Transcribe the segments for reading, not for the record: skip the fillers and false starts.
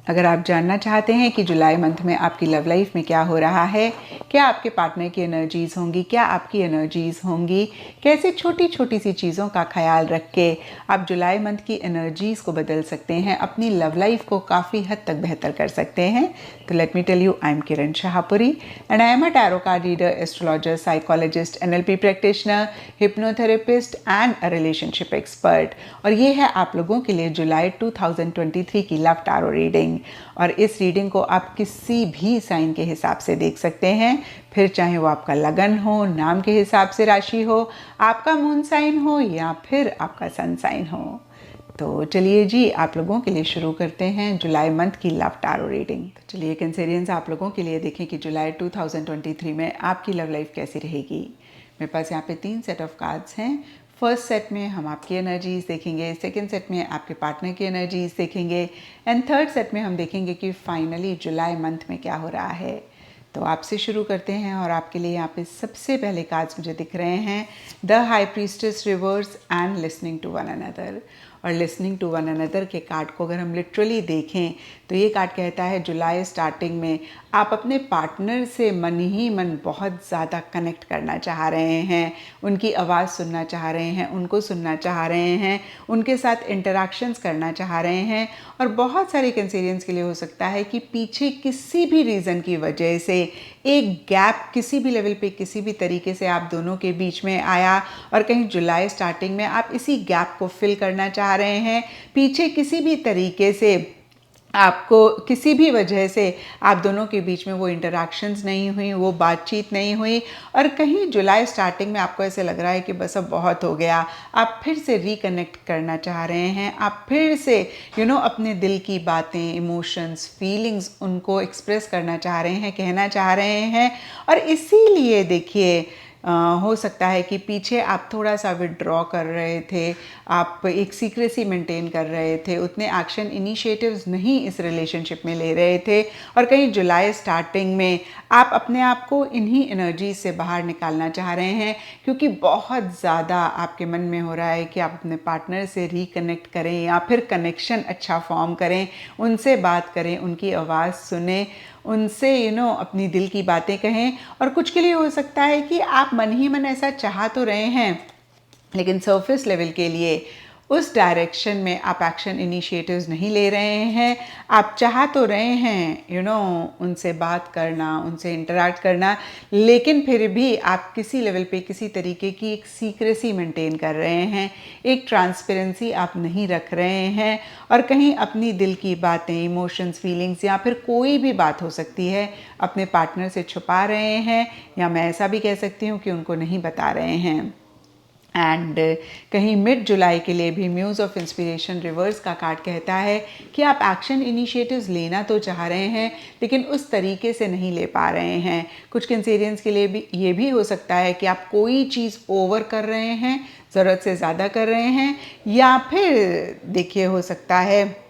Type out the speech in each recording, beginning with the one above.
अगर आप जानना चाहते हैं कि जुलाई मंथ में आपकी लव लाइफ में क्या हो रहा है, क्या आपके पार्टनर की एनर्जीज़ होंगी, क्या आपकी एनर्जीज़ होंगी, कैसे छोटी छोटी सी चीज़ों का ख्याल रख के आप जुलाई मंथ की एनर्जीज़ को बदल सकते हैं, अपनी लव लाइफ को काफ़ी हद तक बेहतर कर सकते हैं, तो let me tell you, I am Kiran Shahpuri and I am a tarot card reader, astrologer, psychologist, NLP practitioner, hypnotherapist and a relationship expert. और ये है आप लोगों के लिए जुलाई 2023 की लव टैरो रीडिंग। और इस रीडिंग को आप किसी भी साइन के हिसाब से देख सकते हैं, फिर चाहे वो आपका लगन हो, नाम के हिसाब से राशि हो, आपका मून साइन हो या फिर आपका सन साइन हो। तो चलिए जी, आप लोगों के लिए शुरू करते हैं जुलाई मंथ की लव टैरो रीडिंग। तो चलिए कैंसेरियंस, आप लोगों के लिए देखें कि जुलाई 2023 में आपकी लव लाइफ कैसी रहेगी। मेरे पास यहाँ पे 3 सेट ऑफ कार्ड्स हैं। फर्स्ट सेट में हम आपकी एनर्जीज देखेंगे, सेकंड सेट में आपके पार्टनर की एनर्जीज देखेंगे एंड थर्ड सेट में हम देखेंगे कि फाइनली जुलाई मंथ में क्या हो रहा है। तो आपसे शुरू करते हैं और आपके लिए यहाँ पे सबसे पहले कार्ड्स मुझे दिख रहे हैं, the high priestess reverse and listening to one another. और लिसनिंग टू वन अनदर के कार्ड को अगर हम लिटरली देखें तो ये कार्ड कहता है जुलाई स्टार्टिंग में आप अपने पार्टनर से मन ही मन बहुत ज़्यादा कनेक्ट करना चाह रहे हैं, उनकी आवाज़ सुनना चाह रहे हैं, उनको सुनना चाह रहे हैं, उनके साथ इंटरैक्शंस करना चाह रहे हैं। और बहुत सारे कैंसेरियंस के लिए हो सकता है कि पीछे किसी भी रीज़न की वजह से एक गैप किसी भी लेवल पे किसी भी तरीके से आप दोनों के बीच में आया और कहीं जुलाई स्टार्टिंग में आप इसी गैप को फिल करना चाह रहे हैं। पीछे किसी भी तरीके से आपको किसी भी वजह से आप दोनों के बीच में वो इंटरैक्शंस नहीं हुई, वो बातचीत नहीं हुई और कहीं जुलाई स्टार्टिंग में आपको ऐसे लग रहा है कि बस अब बहुत हो गया, आप फिर से रिकनेक्ट करना चाह रहे हैं, आप फिर से अपने दिल की बातें, इमोशंस, फीलिंग्स उनको एक्सप्रेस करना चाह रहे हैं, कहना चाह रहे हैं। और इसीलिए देखिए हो सकता है कि पीछे आप थोड़ा सा विड्रॉ कर रहे थे, आप एक सीक्रेसी मेंटेन कर रहे थे, उतने एक्शन इनिशिएटिव्स नहीं इस रिलेशनशिप में ले रहे थे और कहीं जुलाई स्टार्टिंग में आप अपने आप को इन्हीं एनर्जी से बाहर निकालना चाह रहे हैं क्योंकि बहुत ज़्यादा आपके मन में हो रहा है कि आप अपने पार्टनर से रिकनेक्ट करें या फिर कनेक्शन अच्छा फॉर्म करें, उनसे बात करें, उनकी आवाज़ सुने, उनसे अपनी दिल की बातें कहें। और कुछ के लिए हो सकता है कि आप मन ही मन ऐसा चाह तो रहे हैं लेकिन सरफेस लेवल के लिए उस डायरेक्शन में आप एक्शन इनिशिएटिव्स नहीं ले रहे हैं। आप चाह तो रहे हैं उनसे बात करना, उनसे इंटरैक्ट करना, लेकिन फिर भी आप किसी लेवल पे किसी तरीके की एक सीक्रेसी मेंटेन कर रहे हैं, एक ट्रांसपेरेंसी आप नहीं रख रहे हैं और कहीं अपनी दिल की बातें, इमोशंस, फीलिंग्स या फिर कोई भी बात हो सकती है अपने पार्टनर से छुपा रहे हैं या मैं ऐसा भी कह सकती हूँ कि उनको नहीं बता रहे हैं। एंड कहीं मिड जुलाई के लिए भी म्यूज़ ऑफ इंस्पिरेशन रिवर्स का कार्ड कहता है कि आप एक्शन इनिशिएटिव्स लेना तो चाह रहे हैं लेकिन उस तरीके से नहीं ले पा रहे हैं। कुछ कैंसेरियंस के लिए भी ये भी हो सकता है कि आप कोई चीज़ ओवर कर रहे हैं, ज़रूरत से ज़्यादा कर रहे हैं, या फिर देखिए हो सकता है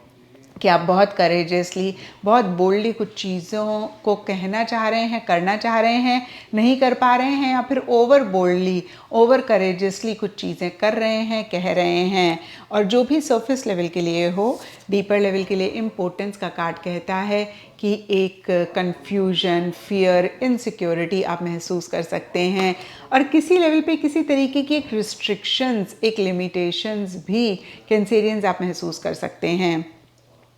कि आप बहुत करेजियसली, बहुत बोल्डली कुछ चीज़ों को कहना चाह रहे हैं, करना चाह रहे हैं, नहीं कर पा रहे हैं, या फिर ओवर बोल्डली, ओवर करेजियसली कुछ चीज़ें कर रहे हैं, कह रहे हैं। और जो भी सरफेस लेवल के लिए हो, डीपर लेवल के लिए इम्पोर्टेंस का कार्ड कहता है कि एक कन्फ्यूजन, फियर, इनसिक्योरिटी आप महसूस कर सकते हैं और किसी लेवल पे किसी तरीके की एक रिस्ट्रिक्शंस, एक लिमिटेशंस भी कैंसेरियंस आप महसूस कर सकते हैं।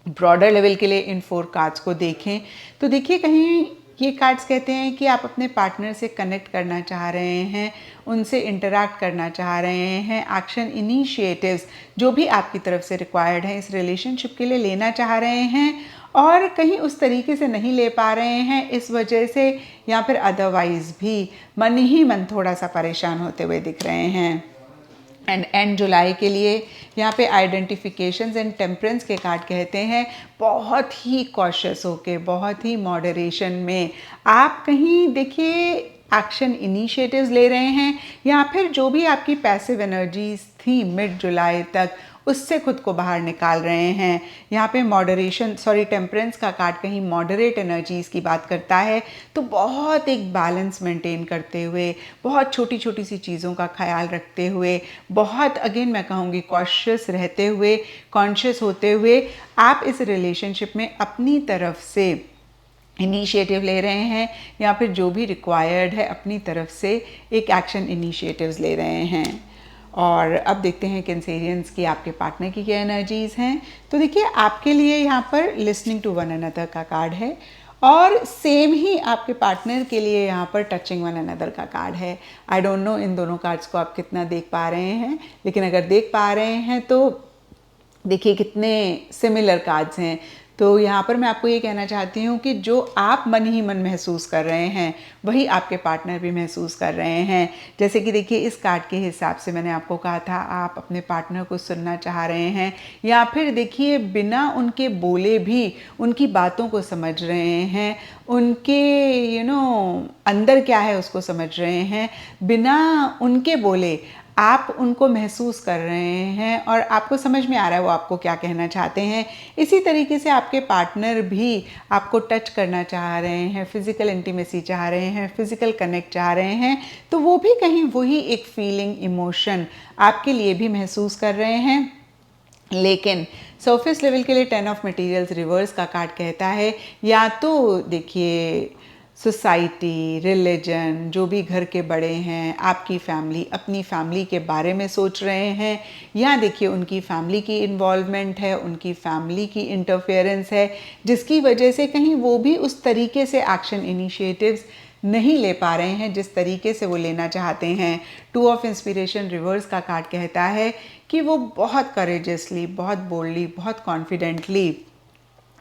ब्रॉडर लेवल के लिए इन 4 कार्ड्स को देखें तो देखिए कहीं ये कार्ड्स कहते हैं कि आप अपने पार्टनर से कनेक्ट करना चाह रहे हैं, उनसे इंटरैक्ट करना चाह रहे हैं, एक्शन इनिशिएटिव्स जो भी आपकी तरफ से रिक्वायर्ड हैं इस रिलेशनशिप के लिए लेना चाह रहे हैं और कहीं उस तरीके से नहीं ले पा रहे हैं, इस वजह से या फिर अदरवाइज भी मन ही मन थोड़ा सा परेशान होते हुए दिख रहे हैं। एंड जुलाई के लिए यहाँ पे आइडेंटिफिकेशंस एंड टेम्परेंस के कार्ड कहते हैं बहुत ही कॉशियस होके, बहुत ही मॉडरेशन में आप कहीं देखिए एक्शन इनिशिएटिव्स ले रहे हैं या फिर जो भी आपकी पैसिव एनर्जीज थी मिड जुलाई तक उससे खुद को बाहर निकाल रहे हैं। यहाँ पे मॉडरेशन टेम्परेंस का कार्ड कहीं मॉडरेट एनर्जीज़ की बात करता है, तो बहुत एक बैलेंस मेंटेन करते हुए, बहुत छोटी छोटी सी चीज़ों का ख्याल रखते हुए, बहुत अगेन मैं कहूँगी कॉशियस रहते हुए, कॉन्शियस होते हुए आप इस रिलेशनशिप में अपनी तरफ से इनिशिएटिव ले रहे हैं, या फिर जो भी रिक्वायर्ड है अपनी तरफ से एक एक्शन इनिशिएटिव्स ले रहे हैं। और अब देखते हैं कैंसेरियंस की आपके पार्टनर की क्या एनर्जीज़ हैं। तो देखिए आपके लिए यहाँ पर लिसनिंग टू वन अनदर का कार्ड है, और सेम ही आपके पार्टनर के लिए यहाँ पर टचिंग वन अनदर का कार्ड है। आई डोंट नो इन दोनों कार्ड्स को आप कितना देख पा रहे हैं, लेकिन अगर देख पा रहे हैं तो देखिए कितने सिमिलर कार्ड्स हैं। तो यहाँ पर मैं आपको ये कहना चाहती हूँ कि जो आप मन ही मन महसूस कर रहे हैं वही आपके पार्टनर भी महसूस कर रहे हैं। जैसे कि देखिए इस कार्ड के हिसाब से मैंने आपको कहा था आप अपने पार्टनर को सुनना चाह रहे हैं, या फिर देखिए बिना उनके बोले भी उनकी बातों को समझ रहे हैं, उनके अंदर क्या है उसको समझ रहे हैं, बिना उनके बोले आप उनको महसूस कर रहे हैं और आपको समझ में आ रहा है वो आपको क्या कहना चाहते हैं। इसी तरीके से आपके पार्टनर भी आपको टच करना चाह रहे हैं, फिज़िकल इंटीमेसी चाह रहे हैं, फिज़िकल कनेक्ट चाह रहे हैं, तो वो भी कहीं वही एक फीलिंग, इमोशन आपके लिए भी महसूस कर रहे हैं। लेकिन सरफेस लेवल के लिए 10 ऑफ मटेरियल्स रिवर्स का कार्ड कहता है या तो देखिए सोसाइटी, रिलीजन, जो भी घर के बड़े हैं, आपकी फैमिली, अपनी फैमिली के बारे में सोच रहे हैं, या देखिए उनकी फैमिली की इन्वॉल्वमेंट है, उनकी फैमिली की इंटरफेरेंस है, जिसकी वजह से कहीं वो भी उस तरीके से एक्शन इनिशिएटिव्स नहीं ले पा रहे हैं जिस तरीके से वो लेना चाहते हैं। 2 ऑफ इंस्पिरेशन रिवर्स का कार्ड कहता है कि वो बहुत करेजियसली, बहुत बोल्डली, बहुत कॉन्फिडेंटली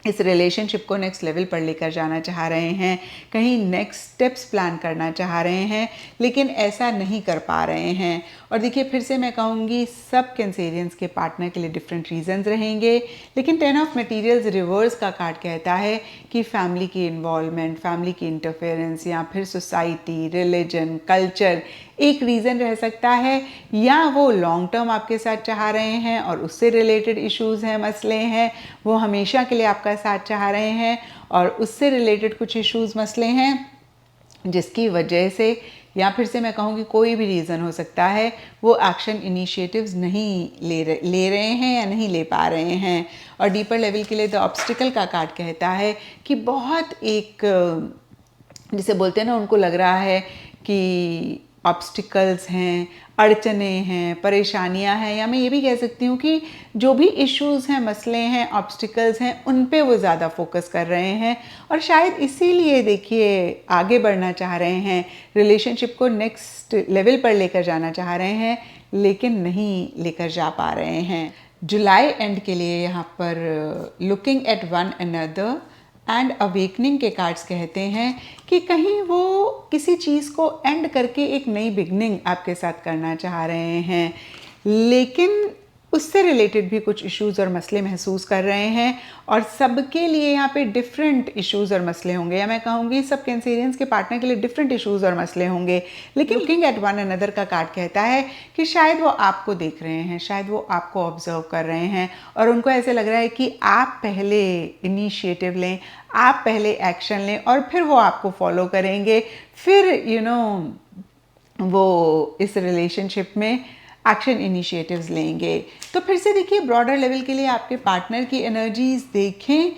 इस रिलेशनशिप को नेक्स्ट लेवल पर लेकर जाना चाह रहे हैं, कहीं नेक्स्ट स्टेप्स प्लान करना चाह रहे हैं, लेकिन ऐसा नहीं कर पा रहे हैं। और देखिए फिर से मैं कहूँगी सब कैंसेरियंस के पार्टनर के लिए डिफरेंट रीजंस रहेंगे, लेकिन 10 ऑफ मटेरियल्स रिवर्स का कार्ड कहता है कि फैमिली की इन्वॉल्वमेंट, फैमिली की इंटरफेरेंस, या फिर सोसाइटी, रिलीजन, कल्चर एक रीज़न रह सकता है, या वो लॉन्ग टर्म आपके साथ चाह रहे हैं और उससे रिलेटेड इश्यूज़ हैं, मसले हैं, वो हमेशा के लिए आपका साथ चाह रहे हैं और उससे रिलेटेड कुछ इश्यूज़, मसले हैं, जिसकी वजह से, या फिर से मैं कहूँगी कोई भी रीज़न हो सकता है, वो एक्शन इनिशिएटिव्स नहीं ले रहे हैं या नहीं ले पा रहे हैं। और डीपर लेवल के लिए द ऑब्स्टिकल का कार्ड कहता है कि बहुत एक जिसे बोलते हैं ना, उनको लग रहा है कि ऑब्स्टिकल्स हैं, अड़चने हैं, परेशानियां हैं, या मैं ये भी कह सकती हूँ कि जो भी इश्यूज़ हैं, मसले हैं, ऑब्स्टिकल्स हैं, उन पे वो ज़्यादा फोकस कर रहे हैं और शायद इसीलिए देखिए आगे बढ़ना चाह रहे हैं, रिलेशनशिप को नेक्स्ट लेवल पर लेकर जाना चाह रहे हैं, लेकिन नहीं लेकर जा पा रहे हैं। जुलाई एंड के लिए यहाँ पर looking at one another and awakening के कार्ड्स कहते हैं कि कहीं वो किसी चीज़ को एंड करके एक नई बिगनिंग आपके साथ करना चाह रहे हैं, लेकिन उससे रिलेटेड भी कुछ इश्यूज़ और मसले महसूस कर रहे हैं, और सबके लिए यहाँ पे डिफरेंट इश्यूज़ और मसले होंगे, या मैं कहूँगी सब कैंसेरियंस के पार्टनर के लिए डिफरेंट इश्यूज़ और मसले होंगे। लेकिन लुकिंग एट वन अनदर का कार्ड कहता है कि शायद वो आपको देख रहे हैं, शायद वो आपको ऑब्जर्व कर रहे हैं, और उनको ऐसे लग रहा है कि आप पहले इनिशिएटिव लें, आप पहले एक्शन लें, और फिर वो आपको फॉलो करेंगे, फिर वो इस रिलेशनशिप में एक्शन इनिशिएटिव्स लेंगे। तो फिर से देखिए ब्रॉडर लेवल के लिए आपके पार्टनर की एनर्जीज देखें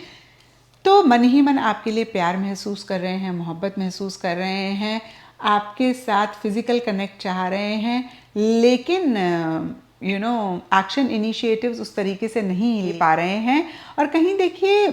तो मन ही मन आपके लिए प्यार महसूस कर रहे हैं, मोहब्बत महसूस कर रहे हैं, आपके साथ फिजिकल कनेक्ट चाह रहे हैं, लेकिन एक्शन इनिशिएटिव्स उस तरीके से नहीं ले पा रहे हैं, और कहीं देखिए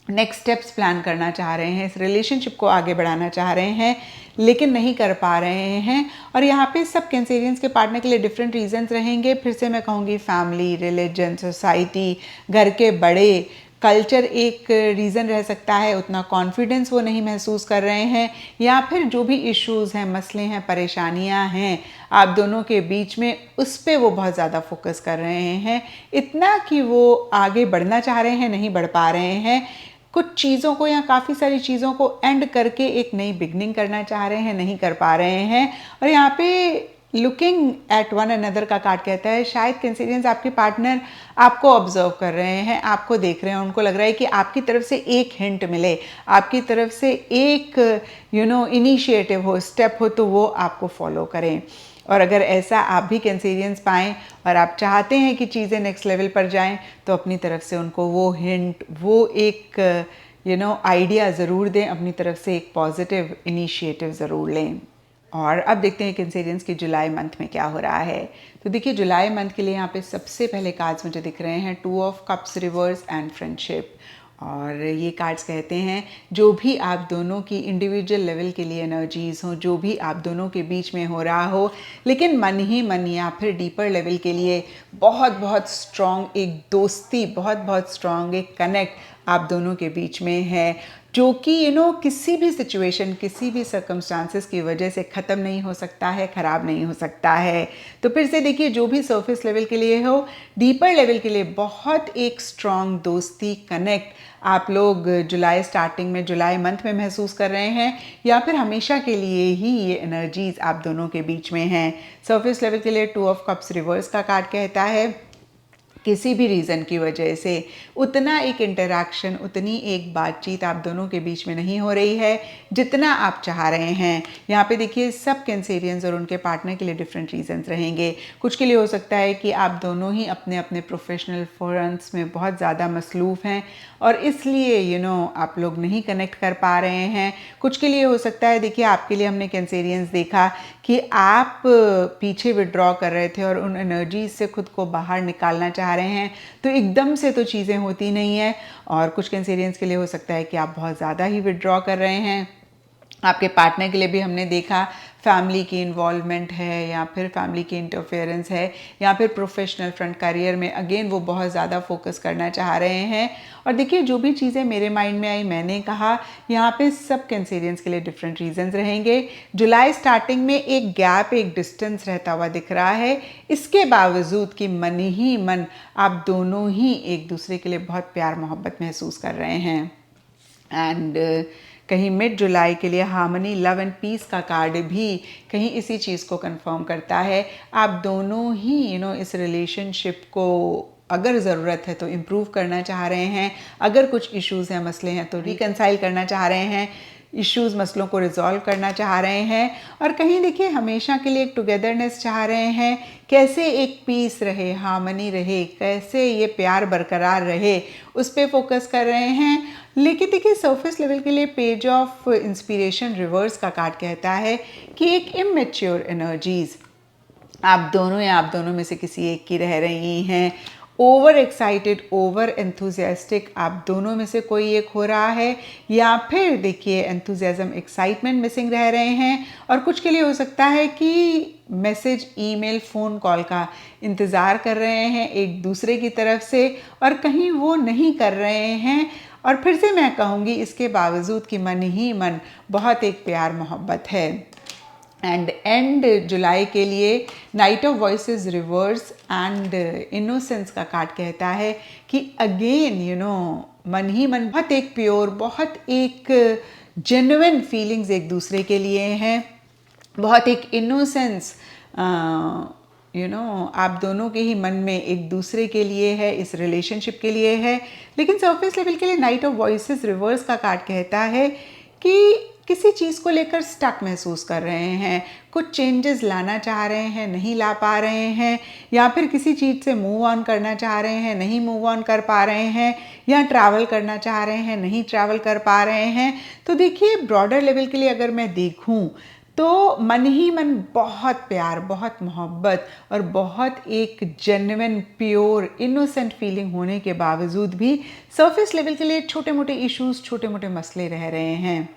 नेक्स्ट स्टेप्स प्लान करना चाह रहे हैं, इस रिलेशनशिप को आगे बढ़ाना चाह रहे हैं, लेकिन नहीं कर पा रहे हैं। और यहाँ पे सब कैंसेरियंस के पार्टनर के लिए डिफरेंट रीजंस रहेंगे। फिर से मैं कहूँगी फैमिली, रिलीजन, सोसाइटी, घर के बड़े, कल्चर एक रीज़न रह सकता है, उतना कॉन्फिडेंस वो नहीं महसूस कर रहे हैं, या फिर जो भी इश्यूज़ हैं, मसले हैं, परेशानियां हैं आप दोनों के बीच में, उस पर वो बहुत ज़्यादा फोकस कर रहे हैं, इतना कि वो आगे बढ़ना चाह रहे हैं, नहीं बढ़ पा रहे हैं, कुछ चीज़ों को या काफ़ी सारी चीज़ों को एंड करके एक नई बिगनिंग करना चाह रहे हैं, नहीं कर पा रहे हैं। और यहाँ पे लुकिंग एट वन अनदर का कार्ड कहता है शायद कैंसेरियंस आपके पार्टनर आपको ऑब्जर्व कर रहे हैं, आपको देख रहे हैं, उनको लग रहा है कि आपकी तरफ से एक हिंट मिले, आपकी तरफ से एक इनिशिएटिव हो, स्टेप हो, तो वो आपको फॉलो करें। और अगर ऐसा आप भी कैंसेरियंस पाएँ और आप चाहते हैं कि चीज़ें नेक्स्ट लेवल पर जाएं, तो अपनी तरफ से उनको वो हिंट, वो एक आइडिया ज़रूर दें, अपनी तरफ से एक पॉजिटिव इनिशिएटिव ज़रूर लें। और अब देखते हैं कैंसेरियंस की जुलाई मंथ में क्या हो रहा है। तो देखिए जुलाई मंथ के लिए यहाँ पे सबसे पहले कार्ड्स मुझे दिख रहे हैं 2 of cups reverse and friendship. और ये कार्ड्स कहते हैं जो भी आप दोनों की इंडिविजुअल लेवल के लिए एनर्जीज हो, जो भी आप दोनों के बीच में हो रहा हो, लेकिन मन ही मन या फिर डीपर लेवल के लिए बहुत बहुत स्ट्रॉन्ग एक दोस्ती, बहुत बहुत स्ट्रॉन्ग एक कनेक्ट आप दोनों के बीच में है, जो कि किसी भी सिचुएशन, किसी भी सर्कमस्टांसेस की वजह से ख़त्म नहीं हो सकता है, ख़राब नहीं हो सकता है। तो फिर से देखिए जो भी सरफेस लेवल के लिए हो, डीपर लेवल के लिए बहुत एक स्ट्रॉन्ग दोस्ती, कनेक्ट आप लोग जुलाई स्टार्टिंग में, जुलाई मंथ में महसूस कर रहे हैं, या फिर हमेशा के लिए ही ये एनर्जीज आप दोनों के बीच में हैं। सरफेस लेवल के लिए 2 ऑफ कप्स रिवर्स का कार्ड कहता है किसी भी रीज़न की वजह से उतना एक इंटरैक्शन, उतनी एक बातचीत आप दोनों के बीच में नहीं हो रही है जितना आप चाह रहे हैं। यहाँ पे देखिए सब कैंसेरियंस और उनके पार्टनर के लिए डिफरेंट रीजंस रहेंगे। कुछ के लिए हो सकता है कि आप दोनों ही अपने अपने प्रोफेशनल फोरम्स में बहुत ज़्यादा मसरूफ़ हैं और इसलिए आप लोग नहीं कनेक्ट कर पा रहे हैं। कुछ के लिए हो सकता है, देखिए आपके लिए हमने कैंसेरियंस देखा कि आप पीछे विड्रॉ कर रहे थे और उन एनर्जीज से खुद को बाहर निकालना चाह रहे हैं, तो एकदम से तो चीज़ें होती नहीं है। और कुछ कैंसेरियंस के लिए हो सकता है कि आप बहुत ज़्यादा ही विड्रॉ कर रहे हैं। आपके पार्टनर के लिए भी हमने देखा फैमिली की इन्वॉल्वमेंट है, या फिर फैमिली की इंटरफेरेंस है, या फिर प्रोफेशनल फ्रंट करियर में अगेन वो बहुत ज़्यादा फोकस करना चाह रहे हैं। और देखिए जो भी चीज़ें मेरे माइंड में आई मैंने कहा, यहाँ पे सब कैंसेरियंस के लिए डिफरेंट रीजंस रहेंगे। जुलाई स्टार्टिंग में एक गैप, एक डिस्टेंस रहता हुआ दिख रहा है, इसके बावजूद कि मन ही मन आप दोनों ही एक दूसरे के लिए बहुत प्यार मोहब्बत महसूस कर रहे हैं। एंड कहीं मिड जुलाई के लिए हार्मनी, लव एंड पीस का कार्ड भी कहीं इसी चीज़ को कंफर्म करता है। आप दोनों ही इस रिलेशनशिप को अगर ज़रूरत है तो इम्प्रूव करना चाह रहे हैं, अगर कुछ इश्यूज़ हैं, मसले हैं तो रिकंसाइल करना चाह रहे हैं, इश्यूज़, मसलों को रिजॉल्व करना चाह रहे हैं। और कहीं देखिए हमेशा के लिए एक टुगेदरनेस चाह रहे हैं, कैसे एक पीस रहे, हार्मनी रहे, कैसे ये प्यार बरकरार रहे, उस पर फोकस कर रहे हैं। लेकिन देखिए सरफेस लेवल के लिए पेज ऑफ इंस्पिरेशन रिवर्स का कार्ड कहता है कि एक इमेच्योर एनर्जीज आप दोनों या आप दोनों में से किसी एक की रह रही हैं। ओवर एक्साइटेड, ओवर एंथुजियास्टिक आप दोनों में से कोई एक हो रहा है, या फिर देखिए एंथुजियाज्म, एक्साइटमेंट मिसिंग रह रहे हैं। और कुछ के लिए हो सकता है कि मैसेज, ईमेल, फ़ोन कॉल का इंतज़ार कर रहे हैं एक दूसरे की तरफ से और कहीं वो नहीं कर रहे हैं। और फिर से मैं कहूँगी इसके बावजूद कि मन ही मन बहुत एक प्यार मोहब्बत है। एंड जुलाई के लिए night of voices reverse and innocence का कार्ड कहता है कि अगेन मन ही मन बहुत एक प्योर, बहुत एक जेन्युइन फीलिंग्स एक दूसरे के लिए हैं, बहुत एक इनोसेंस आप दोनों के ही मन में एक दूसरे के लिए है, इस रिलेशनशिप के लिए है। लेकिन सरफेस लेवल के लिए नाइट ऑफ वॉइसेस रिवर्स का कार्ड कहता है कि किसी चीज़ को लेकर स्टक महसूस कर रहे हैं, कुछ चेंजेस लाना चाह रहे हैं, नहीं ला पा रहे हैं, या फिर किसी चीज़ से मूव ऑन करना चाह रहे हैं, नहीं मूव ऑन कर पा रहे हैं, या ट्रैवल करना चाह रहे हैं, नहीं ट्रैवल कर पा रहे हैं। तो देखिए ब्रॉडर लेवल के लिए अगर मैं देखूं तो मन ही मन बहुत प्यार, बहुत मोहब्बत और बहुत एक जेन्युइन, प्योर, इनोसेंट फीलिंग होने के बावजूद भी सरफेस लेवल के लिए छोटे मोटे इश्यूज, छोटे मोटे मसले रह रहे हैं।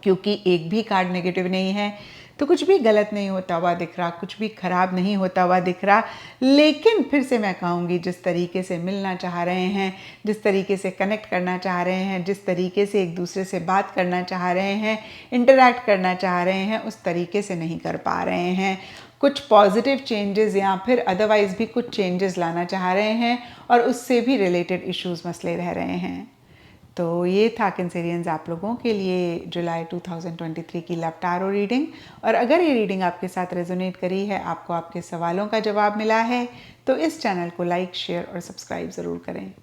क्योंकि एक भी कार्ड नेगेटिव नहीं है तो कुछ भी गलत नहीं होता हुआ दिख रहा, कुछ भी खराब नहीं होता हुआ दिख रहा। लेकिन फिर से मैं कहूँगी जिस तरीके से मिलना चाह रहे हैं, जिस तरीके से कनेक्ट करना चाह रहे हैं, जिस तरीके से एक दूसरे से बात करना चाह रहे हैं, इंटरैक्ट करना चाह रहे हैं, उस तरीके से नहीं कर पा रहे हैं। कुछ पॉजिटिव चेंजेस या फिर अदरवाइज भी कुछ चेंजेस लाना चाह रहे हैं और उससे भी रिलेटेड इश्यूज, मसले रह रहे हैं। तो ये था कैंसेरियंस आप लोगों के लिए जुलाई 2023 की लव टारो रीडिंग। और अगर ये रीडिंग आपके साथ रेजोनेट करी है, आपको आपके सवालों का जवाब मिला है, तो इस चैनल को लाइक, शेयर और सब्सक्राइब ज़रूर करें।